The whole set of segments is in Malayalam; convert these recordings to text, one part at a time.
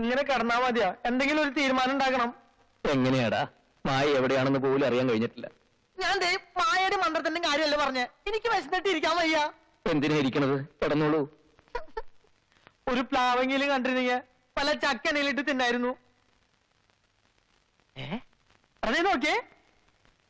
ഇങ്ങനെ കിടന്നാ മതിയാ? എന്തെങ്കിലും ഒരു തീരുമാനം ഉണ്ടാക്കണം. എങ്ങനെയാടാ? മായ എവിടെയാണെന്ന് പോലും അറിയാൻ കഴിഞ്ഞിട്ടില്ല. ഞാൻ മായയുടെ മന്ത്രത്തിന്റെ കാര്യമല്ലേ പറഞ്ഞേ. എനിക്ക് വിശന്നിട്ട് ഇരിക്കാൻ വയ്യ. എന്തിനാ ഇരിക്കണത്? കിടന്നോളൂ. ഒരു പ്ലാവെങ്കിലും കണ്ടിരുന്നെങ്കിൽ പല ചക്കനയിലിട്ട് തിന്നായിരുന്നു. അതേ നോക്കിയേ.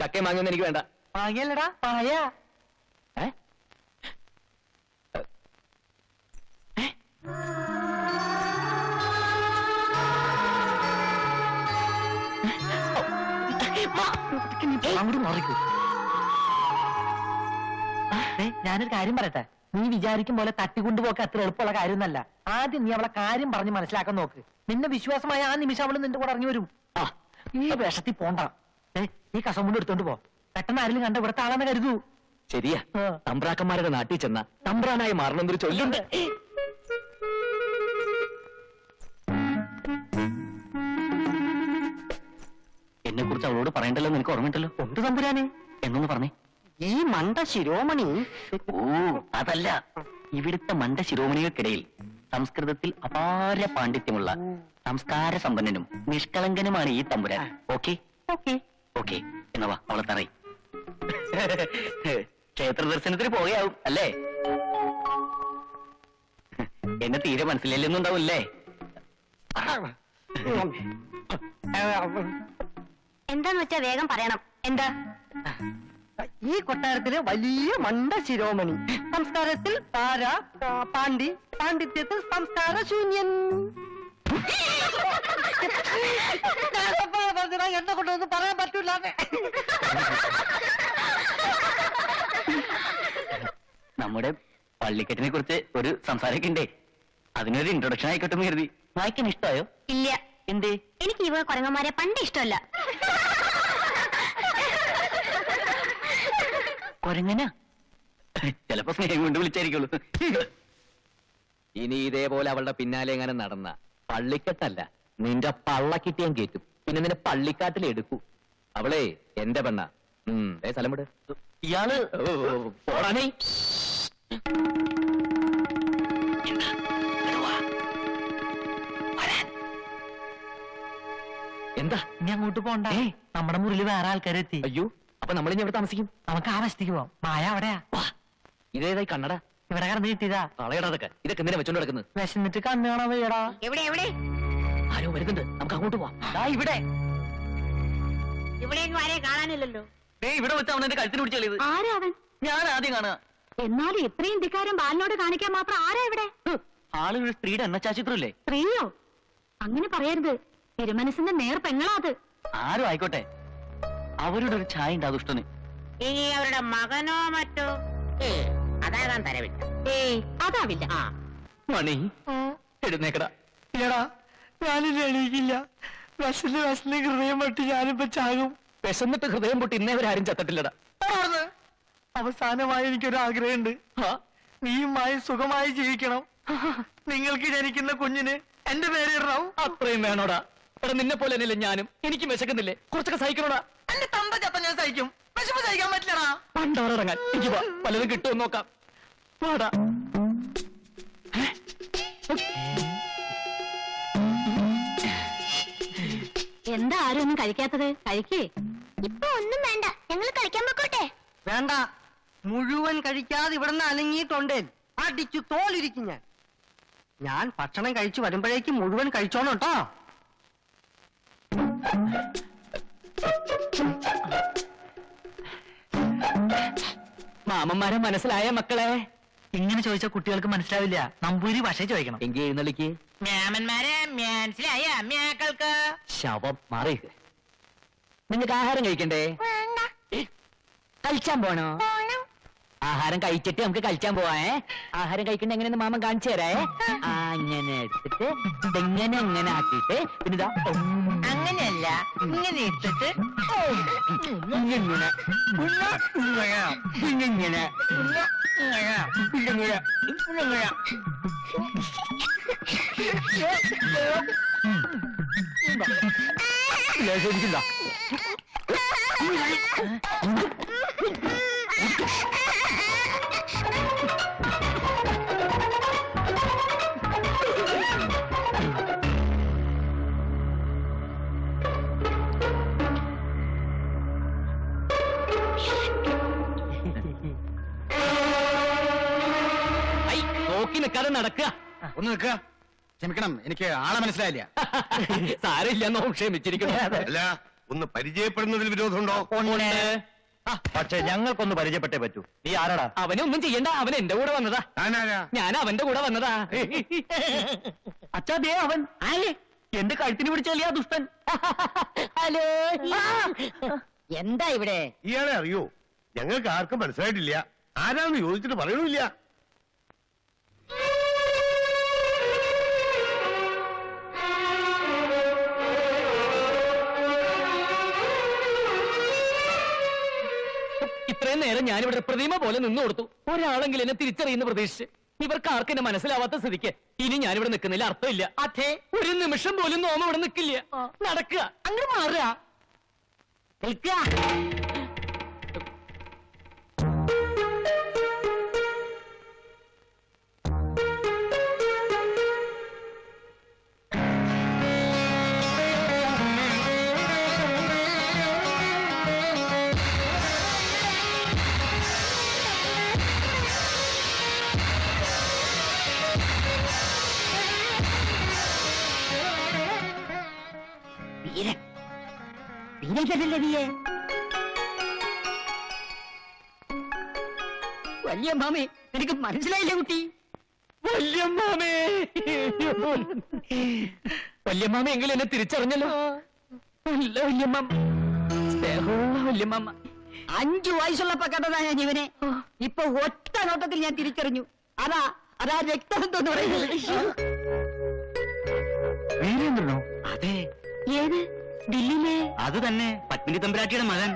ചക്കയും മാങ്ങയൊന്നും എനിക്ക് വേണ്ട. മാങ്ങയല്ലടാ, പായ. ഞാനൊരു കാര്യം പറയട്ടെ. നീ വിചാരിക്കും പോലെ തട്ടിക്കൊണ്ടുപോക്ക് അത്ര എളുപ്പമുള്ള കാര്യമൊന്നല്ല. ആദ്യം നീ അവളെ കാര്യം പറഞ്ഞ് മനസ്സിലാക്കാൻ നോക്ക്. നിന്നെ വിശ്വാസമായ ആ നിമിഷം അവള് നിന്റെ കൂടെ ഇറങ്ങി വരും. ഈ വേഷത്തിൽ പോണ്ട. ഈ കസം കൊണ്ട് എടുത്തോണ്ട് പോ. പെട്ടെന്ന് ആരെങ്കിലും കണ്ട ഇവിടുത്തെ ആളെന്ന് കരുതൂ. ശരിയാ. തമ്പ്രാക്കന്മാരുടെ നാട്ടിൽ ചെന്ന തമ്പ്രാനായി മാറണമെന്നൊരു ചൊല്ലുണ്ട്. എന്നെ കുറിച്ച് അവളോട് പറയണ്ടല്ലോ. നിനക്ക് ഓർമ്മയുണ്ടല്ലോ. എന്ത് തമ്പുരാനെ? എന്നൊന്ന് പറഞ്ഞേ. ഈ മണ്ട ശിരോമണി. ഓ അതല്ല, ഇവിടുത്തെ മണ്ട ശിരോമണികൾക്കിടയിൽ സംസ്കൃതത്തിൽ അപാര പാണ്ഡിത്യമുള്ള സംസ്കാര സമ്പന്നനും നിഷ്കളങ്കനുമാണ് ഈ തമ്പുരാൻ. ഓക്കെ ഓക്കെ ഓക്കെ എന്നവാ അവളെ തറയി. ക്ഷേത്ര ദർശനത്തിന് പോവുകയാവും അല്ലേ? എന്നെ തീരെ മനസ്സിലെന്നുണ്ടാവൂല്ലേ? എന്താന്ന് വെച്ചാ വേഗം പറയണം. എന്താ? ഈ കൊട്ടാരത്തിലെ വലിയ മണ്ട ശിരോമണി. സംസ്കാരത്തിൽ താര, പാണ്ഡിത്യത്തിൽ സംസ്കാര ശൂന്യൻ. എന്നെ കൊണ്ടൊന്നും പറയാൻ പറ്റൂല. നമ്മുടെ പള്ളിക്കെട്ടിനെ കുറിച്ച് ഒരു സംസാരമൊക്കെ ഉണ്ടേ. അതിനൊരു ഇൻട്രൊഡക്ഷൻ ആയിക്കോട്ടെ എന്ന് കരുതി. വായിക്കാൻ ഇഷ്ടമായോ? ഇല്ല. എന്തേ? എനിക്ക് ഇവ കുരങ്ങന്മാരെ പണ്ട് ഇഷ്ടമല്ല. കൊരങ്ങന ചിലപ്പോ സ്നേഹം കൊണ്ട് വിളിച്ചായിരിക്കുള്ളൂ. ഇനി ഇതേപോലെ അവളുടെ പിന്നാലെ എങ്ങനെ നടന്ന പള്ളിക്കെട്ടല്ല, നിന്റെ പള്ളക്കിട്ടിയാൻ കേറ്റും. പിന്നെ നിന്റെ പള്ളിക്കാട്ടിൽ എടുക്കൂ. അവളെ എന്റെ പെണ്ണ. സ്ഥലം വിട്. ഇയാള് പോടാനേ. എന്താ? ഇനി അങ്ങോട്ട് പോണ്ട. നമ്മുടെ മുറിയിൽ വേറെ ആൾക്കാരെത്തി. അയ്യോ, അപ്പൊ നമ്മളിനി എവിടെ താമസിക്കും? നമുക്ക് ആ വശത്തേക്ക് പോവാം. മായ അവിടെയാ. ഇതേതായി കണ്ണട? ഇവിടെ കിടന്ന് കിട്ടിയതാ. കളയടാതൊക്കെ. ഇതൊക്കെ എന്തിനാ വെച്ചോണ്ട് കിടക്കുന്നത്? വിശന്നിട്ട് കണ്ണ് കാണാൻ വയ്യടാ. എവിടെ എവിടെ? ആരോ വരുന്നുണ്ട്. നമുക്ക് അങ്ങോട്ട് പോവാം. ഇവിടെ ഇവിടെയൊന്നും ആരെയും കാണാനില്ലല്ലോ. ഇവിടെ വെച്ച് അവൻ എന്റെ കഴുത്തിന് പിടിച്ചു കളിയത്. ആരാ അവൻ? ഞാൻ ആദ്യം കാണുക. എന്നാലും ഇത്രയും ധിക്കാരം ബാലിനോട് കാണിക്കാൻ മാത്രം ആരാ ഇവിടെ? ആളൊരു സ്ത്രീയുടെ എണ്ണച്ചാച്ചിത്രല്ലേ? സ്ത്രീയോ? അങ്ങനെ പറയരുത്. തിരുമനസിന്റെ നേർ പെങ്ങളാ അത്. ആരും ആയിക്കോട്ടെ, അവരുടെ ഒരു ഛായ ഉണ്ട് ആ ദുഷ്ടന്. ഇനി അവരുടെ മകനോ മറ്റോ? അതാകാൻ തരവില്ല. അതാവില്ല. മണി എഴുന്നേക്കടാ. ഇല്ലടാ, ഞാനില്ല, എണീക്കില്ല. വിശന്ന് ഹൃദയം പൊട്ടി ഞാനിപ്പോ ചാകും. വിശന്നിട്ട് ഹൃദയം പൊട്ടി ഇന്നേവരാരും ചത്തിട്ടില്ലടാ. അവസാനമായി എനിക്കൊരു ആഗ്രഹമുണ്ട്. നീയുമായി സുഖമായി ജീവിക്കണം. നിങ്ങൾക്ക് ജനിക്കുന്ന കുഞ്ഞിന് എന്റെ പേര് ഇടണം. അത്രയും വേണോടാ? എടാ, നിന്നെ പോലെ തന്നെയല്ലേ ഞാനും. എനിക്ക് വിശക്കുന്നില്ലേ? കുറച്ചൊക്കെ സഹിക്കണോടാ. എന്റെ തന്ത ചത്ത ഞാൻ സഹിക്കും. വിശപ്പ് സഹിക്കാൻ പറ്റില്ലടാ. പണ്ടോറങ്ങാൻ എനിക്ക് പലതും കിട്ടുമെന്ന് നോക്കാം. വാടാ. എന്താ ആരും ഒന്നും കഴിക്കാത്തത്? കഴിക്കേ. ഇപ്പൊ ഒന്നും വേണ്ട, ഞങ്ങൾ കഴിക്കാൻ പൊക്കോട്ടെ. വേണ്ട, മുഴുവൻ കഴിക്കാതെ ഇവിടുന്ന് അനങ്ങിയിട്ടുണ്ടേ അടിച്ചു തോലിരിക്കും ഞാൻ ഭക്ഷണം കഴിച്ചു വരുമ്പോഴേക്കും മുഴുവൻ കഴിച്ചോണം കേട്ടോ. മാമന്മാരെ മനസ്സിലായ മക്കളെ? ഇങ്ങനെ ചോദിച്ചാൽ കുട്ടികൾക്ക് മനസ്സിലാവില്ല. നമ്പൂരി ഭാഷ ചോദിക്കണം. എങ്കിൽ എഴുന്നള്ളിക്ക്. മാമന്മാരെ മനസ്സിലായ അമ്മയാക്കൾക്ക്. ശവം മാറി. നിങ്ങൾക്ക് ആഹാരം കഴിക്കണ്ടേ? കഴിച്ചാൻ പോണോ? ആഹാരം കഴിച്ചിട്ട് നമുക്ക് കഴിച്ചാൻ പോവാ. ആഹാരം കഴിക്കണ്ട എങ്ങനെയെന്ന് മാമൻ കാണിച്ചു തരാ. അങ്ങനെ എടുത്തിട്ട് ഇങ്ങനെ എങ്ങനെ ആക്കിയിട്ട് പിന്നെ ഇതാ അങ്ങനെയല്ല, ഇങ്ങനെ ഇട്ടിട്ട് ഇങ്ങനെ ഇങ്ങനെ ശരിക്കും നിൽക്കാതെ നടക്കുക. ഒന്ന് നിൽക്കുക. ക്ഷമിക്കണം, എനിക്ക് ആളെ മനസ്സിലായില്ല. സാരമില്ലെന്നോ ക്ഷമിച്ചിരിക്കുന്നു. അല്ല, ഒന്ന് പരിചയപ്പെടുന്നതിൽ വിരോധമുണ്ടോ? പക്ഷെ ഞങ്ങൾക്കൊന്ന് പരിചയപ്പെട്ടേ പറ്റൂ. നീ ആരാടാ? അവനെ ഒന്നും ചെയ്യണ്ട, അവൻ എന്റെ കൂടെ വന്നതാ. ഞാനാരാ? ഞാൻ അവന്റെ കൂടെ വന്നതാ. അച്ഛാ ദേ അവൻ ആലേ എന്റെ കഴുത്തിന് പിടിച്ചല്ലേ ആ ദുഷ്ടൻ. ഹലോ എന്താ ഇവിടെ? ഇയാളെ അറിയോ? ഞങ്ങൾക്ക് ആർക്കും മനസ്സിലായിട്ടില്ല. ആരാന്ന് ചോദിച്ചിട്ട് പറയണില്ല. ഇത്രയും നേരം ഞാനിവിടെ പ്രതിമ പോലെ നിന്നു കൊടുത്തു. ഒരാളെങ്കിലും എന്നെ തിരിച്ചറിയുന്ന പ്രതീക്ഷിച്ച്. ഇവർക്ക് ആർക്കും എന്നെ മനസ്സിലാവാത്ത സ്ഥിതിക്ക് ഇനി ഞാനിവിടെ നിൽക്കുന്നില്ല, അർത്ഥമില്ല. അതെ, ഒരു നിമിഷം പോലും നോമ ഇവിടെ നിൽക്കില്ല. നടക്കുക, അങ്ങോട്ട് മാറുക. നിൽക്കുക. വീരൻ, വീരൻ തന്നല്ലേ നീയെ? വലിയ മാമേ, എനിക്ക് മനസ്സിലായില്ലേ കുട്ടി? വല്യമ്മാമേ. വല്യമ്മാമ എങ്കിലും എന്നെ തിരിച്ചറിഞ്ഞല്ലോ. നല്ല വല്യമ്മ, സ്നേഹമുള്ള വല്യമ്മ. 5 വയസ്സുള്ളപ്പോ കണ്ടതാ ഞാൻ ഇവനെ. ഇപ്പൊ ഒറ്റ നോട്ടത്തിൽ ഞാൻ തിരിച്ചറിഞ്ഞു. അതാ രക്തബന്ധം എന്ന് പറയുന്നത്. വീരേന്ദ്രനോ? അതെ, ഏത്? ദില്ലിയിലെ? അത് തന്നെ, പത്മിനി തമ്പുരാട്ടിയുടെ മകൻ.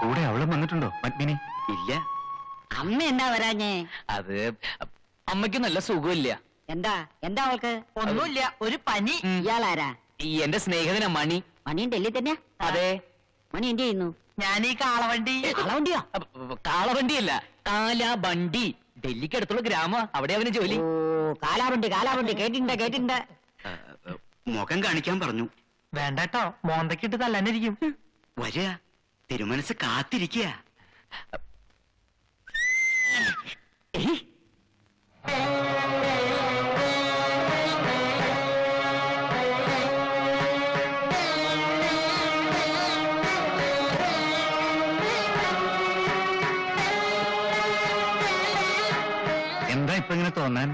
കൂടെ അവളും വന്നിട്ടുണ്ടോ പത്മിനി? ഇല്ല. അമ്മ എന്താ വരാഞ്ഞേ? അത് അമ്മയ്ക്ക് നല്ല സുഖമില്ല. എന്താ അവൾക്ക്? ഒന്നുമില്ല, ഒരു പനി. ഇയാളാരാ? ഈ എന്റെ സ്നേഹിതനാ മണി. മണിയും ഡൽഹി തന്നെയാ? അതെ. മണി എന്ത് ചെയ്യുന്നു? ഞാൻ ഈ കാളവണ്ടി. കളവണ്ടിയോ? കാളവണ്ടിയല്ല, കാലാബണ്ടി. ഡൽഹിക്ക് അടുത്തുള്ള ഗ്രാമ, അവിടെ അവന് ജോലി. ഓ, കാലാവണ്ടി കേട്ടിട്ടുണ്ട്. മുഖം കാണിക്കാൻ പറഞ്ഞു. വേണ്ടട്ടോ, മോന്തക്കിട്ട് തല്ലാനിരിക്കും. വരിക, തിരുമനസ് കാത്തിരിക്കുക. എന്താ ഇപ്പൊ ഇങ്ങനെ തോന്നാൻ?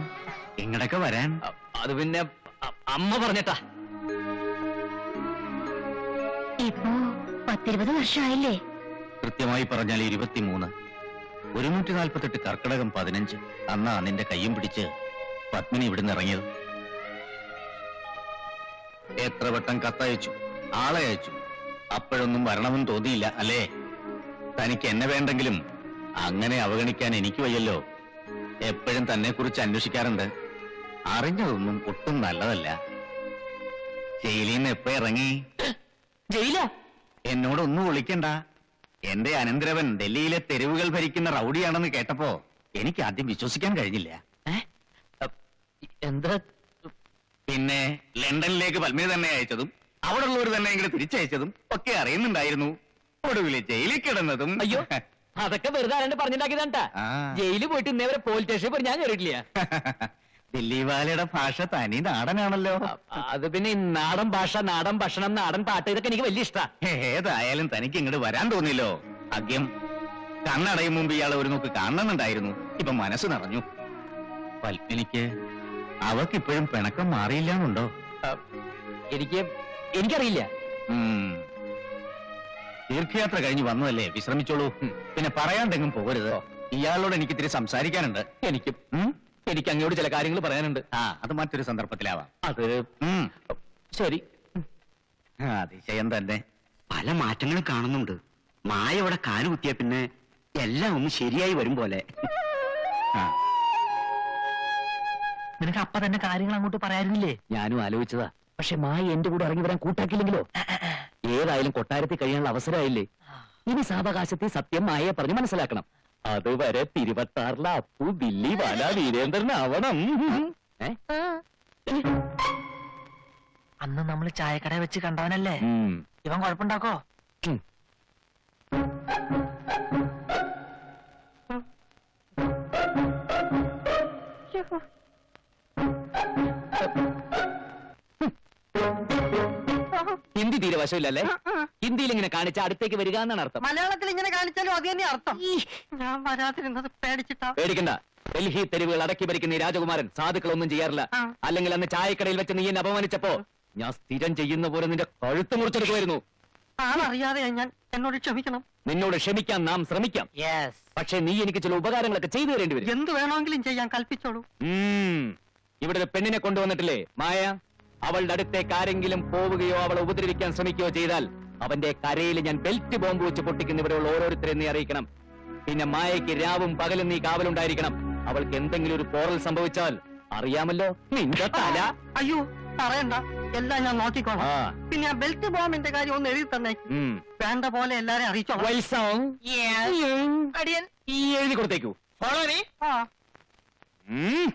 ഇങ്ങടൊക്കെ വരാൻ? അത് പിന്നെ അമ്മ പറഞ്ഞിട്ടാ. ഇപ്പോ 10-20 വർഷമായില്ലേ? കൃത്യമായി പറഞ്ഞാൽ 23. 148 കർക്കിടകം 15 അന്നാ നിന്റെ കയ്യും പിടിച്ച് പത്മിനി ഇവിടുന്ന് ഇറങ്ങിയത്. എത്ര വട്ടം കത്തയച്ചു, ആളെ അയച്ചു, അപ്പോഴൊന്നും വരണമെന്ന് തോന്നിയില്ല അല്ലേ? തനിക്ക് എന്നെ വേണ്ടെങ്കിലും അങ്ങനെ അവഗണിക്കാൻ എനിക്ക് വയ്യല്ലോ. എപ്പോഴും തന്നെ കുറിച്ച് അന്വേഷിക്കാറുണ്ട്. അറിഞ്ഞതൊന്നും ഒട്ടും നല്ലതല്ല. ജയിലിൽ നിന്ന് എപ്പോ ഇറങ്ങി? ജയില? എന്നോടൊന്നും വിളിക്കണ്ട. എന്റെ അനന്തരവൻ ഡൽഹിയിലെ തെരുവുകൾ ഭരിക്കുന്ന റൗഡിയാണെന്ന് കേട്ടപ്പോ എനിക്ക് ആദ്യം വിശ്വസിക്കാൻ കഴിഞ്ഞില്ല. എന്താ? പിന്നെ ലണ്ടനിലേക്ക് പത്മിനി തന്നെ അയച്ചതും അവിടെ ഉള്ളവർ തന്നെ ഇങ്ങനെ തിരിച്ചയച്ചതും ഒക്കെ അറിയുന്നുണ്ടായിരുന്നു. ഒടുവില് ജയിലിൽ കിടന്നതും. അയ്യോ, അതൊക്കെ വെറുതെ ആരാണ്ട് പറഞ്ഞിട്ടാക്കിയതാണ്ടാ. ആ. ജയിലിൽ പോയിട്ട് ഇന്നേവരെ പോലീസ് സ്റ്റേഷനിൽ പോയി ഞാൻ കയറിയിട്ടില്ല. ദില്ലി വാലയുടെ ഭാഷ തനി നാടനാണല്ലോ. അത് പിന്നെ ഈ നാടൻ ഭാഷ, നാടൻ ഭക്ഷണം, നാടൻ പാട്ട് ഇതൊക്കെ എനിക്ക് വലിയ ഇഷ്ടാ. ഏതായാലും തനിക്ക് ഇങ്ങോട്ട് വരാൻ തോന്നില്ലോ. ഭാഗ്യം. കണ്ണടയും മുമ്പ് ഇയാളെ ഒരു നോക്ക് കാണണമെന്നുണ്ടായിരുന്നു. ഇപ്പൊ മനസ്സ് നിറഞ്ഞു. പത്മിനിക്ക് അവക്കിപ്പോഴും പിണക്കം മാറിയില്ലാന്നുണ്ടോ? എനിക്കറിയില്ല. തീർത്ഥയാത്ര കഴിഞ്ഞ് വന്നതല്ലേ, വിശ്രമിച്ചോളൂ. പിന്നെ പറയാണ്ടെങ്കിലും പോകരുത്. ഇയാളോട് എനിക്ക് ഇത്തിരി സംസാരിക്കാനുണ്ട്. എനിക്ക് അങ്ങോട്ട് ചില കാര്യങ്ങൾ പറയാനുണ്ട്. അത് മറ്റൊരു സന്ദർഭത്തിലാവാം. അത് ശരി. അതിശയം തന്നെ. പല മാറ്റങ്ങളും കാണുന്നുണ്ട്. മായ ഇവിടെ കാലുകുത്തിയ പിന്നെ എല്ലാം ഒന്ന് ശരിയായി വരും പോലെ. നിനക്ക് അപ്പ തന്നെ കാര്യങ്ങൾ അങ്ങോട്ട് പറയാനില്ലേ? ഞാനും ആലോചിച്ചതാ. പക്ഷെ മായ എന്റെ കൂടെ ഇറങ്ങി വരാൻ കൂട്ടാക്കില്ലെങ്കിലോ? ഏതായാലും കൊട്ടാരത്തിൽ കഴിയാനുള്ള അവസരമായില്ലേ. ഇനി സാവകാശത്തിൽ സത്യം മായയെ പറഞ്ഞ് മനസ്സിലാക്കണം. അതുവരെ തിരുവട്ടാറിലെ അപ്പു ദില്ലി വാല വീരേന്ദ്രനാവണം. അന്ന് നമ്മൾ ചായക്കട വെച്ച് കണ്ടവനല്ലേ ഇവൻ? കുഴപ്പമുണ്ടാക്കോ? ഹിന്ദി തീരെ വശമില്ലല്ലേ ഹിന്ദിയിൽ ഇങ്ങനെ കാണിച്ച അടുത്തേക്ക് വരിക എന്നാണ് അർത്ഥം. മലയാളത്തിൽ ഇങ്ങനെ കാണിച്ചാലും അത് തന്നെ അർത്ഥം. ഞാൻ വരാതിരുന്നത് പേടിച്ചിട്ടാ. പേടിക്കണ്ട. ഡൽഹി തെരുവുകൾ അടക്കി ഭരിക്കുന്ന ഈ രാജകുമാരൻ സാധുക്കളൊന്നും ചെയ്യാറില്ല. അല്ലെങ്കിൽ അന്ന് ചായക്കടയിൽ വെച്ച് നീ എന്നെ അപമാനിച്ചപ്പോ ഞാൻ സ്ഥിരം ചെയ്യുന്ന പോലെ നിന്റെ കഴുത്ത് മുറിച്ചെടുക്കുമായിരുന്നു. ആളറിയാതെ ഞാൻ എന്നോട് ക്ഷമിക്കണം. നിന്നോട് ക്ഷമിക്കാൻ നാം ശ്രമിക്കാം. പക്ഷെ നീ എനിക്ക് ചില ഉപകാരങ്ങളൊക്കെ ചെയ്തു തരേണ്ടി വരും. എന്ത് വേണമെങ്കിലും ചെയ്യാൻ കൽപ്പിച്ചോളൂ. ഇവിടെ ഒരു പെണ്ണിനെ കൊണ്ടുവന്നിട്ടില്ലേ മായ? അവളുടെ അടുത്തേക്ക് ആരെങ്കിലും പോവുകയോ അവളെ ഉപദ്രവിക്കാൻ ശ്രമിക്കുകയോ ചെയ്താൽ അവന്റെ കരയിൽ ഞാൻ ബെൽറ്റ് ബോംബ് വെച്ച് പൊട്ടിക്കുന്ന ഇവിടെയുള്ള ഓരോരുത്തരെ നീ അറിയിക്കണം. പിന്നെ മായയ്ക്ക് രാവും പകലും നീ കാവലുണ്ടായിരിക്കണം. അവൾക്ക് എന്തെങ്കിലും ഒരു പോറൽ സംഭവിച്ചാൽ അറിയാമല്ലോ നിന്റെ തല. അയ്യോ പറയണ്ട, എല്ലാം ഞാൻ നോക്കിക്കോളാം. ആ. പിന്നെ ആ ബെൽറ്റ് ബോംബിന്റെ കാര്യം ഒന്ന് എഴുതി തന്നെ. വേണ്ട പോലെ എല്ലാരെയും അറിയിച്ചോളാം. വത്സം, അടിയൻ ഈ എഴുതി കൊടുത്തേക്കൂ. ആ ഉം.